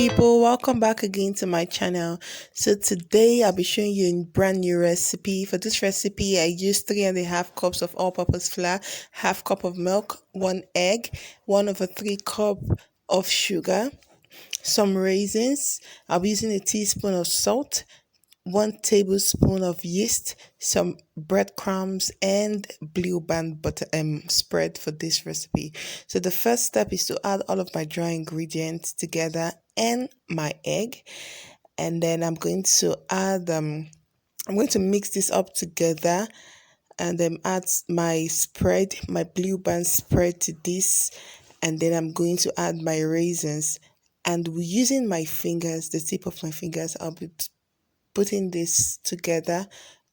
people, welcome back again to my channel. So today I'll be showing you a brand new recipe. For this recipe I used 3.5 cups of all-purpose flour, half cup of milk, 1 egg, 1/3 cup of sugar, some raisins. I'll be using a teaspoon of salt, 1 tablespoon of yeast, some breadcrumbs, and Blueband butter spread for this recipe. So the first step is to add all of my dry ingredients together and my egg, and then I'm going to mix this up together and then add my spread, my Blueband spread to this, and then I'm going to add my raisins. And using my fingers, the tip of my fingers, I'll be putting this together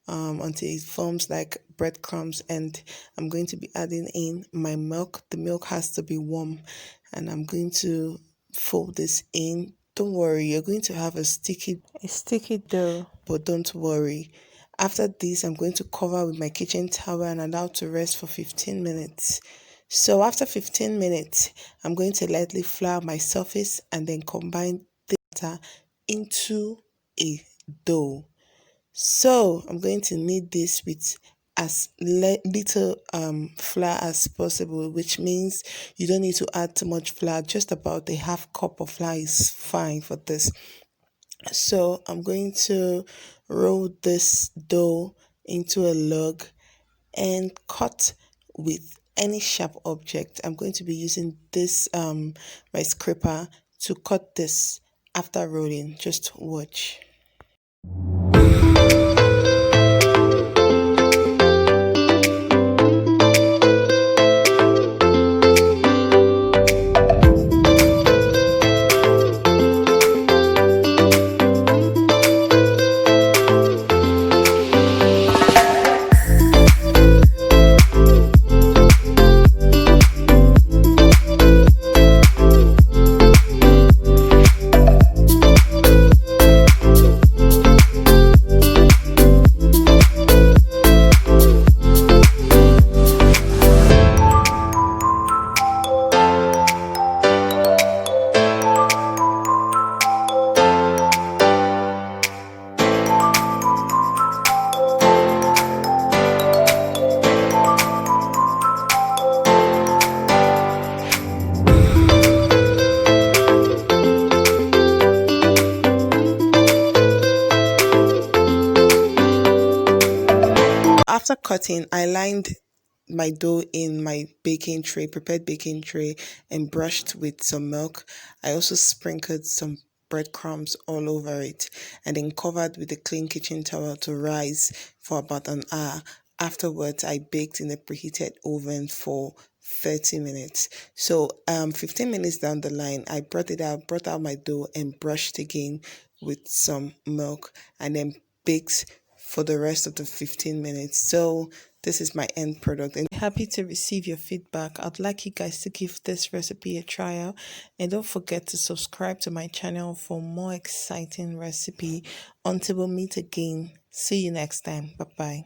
until it forms like breadcrumbs, and I'm going to be adding in my milk. The milk has to be warm, and I'm going to fold this in. Don't worry, you're going to have a sticky dough, but don't worry. After this, I'm going to cover with my kitchen towel and allow to rest for 15 minutes. So after 15 minutes, I'm going to lightly flour my surface and then combine the batter into a dough. So I'm going to knead this with as little flour as possible, which means you don't need to add too much flour. Just about a half cup of flour is fine for this. So I'm going to roll this dough into a log and cut with any sharp object. I'm going to be using this my scraper to cut this after rolling. Just watch. After cutting, I lined my dough in my prepared baking tray, and brushed with some milk. I also sprinkled some breadcrumbs all over it, and then covered with a clean kitchen towel to rise for about an hour. Afterwards, I baked in a preheated oven for 30 minutes. So 15 minutes down the line, I brought out my dough and brushed again with some milk, and then baked for the rest of the 15 minutes. So this is my end product, and I'm happy to receive your feedback. I'd like you guys to give this recipe a trial, and don't forget to subscribe to my channel for more exciting recipe. Until we meet again, see you next time. Bye bye.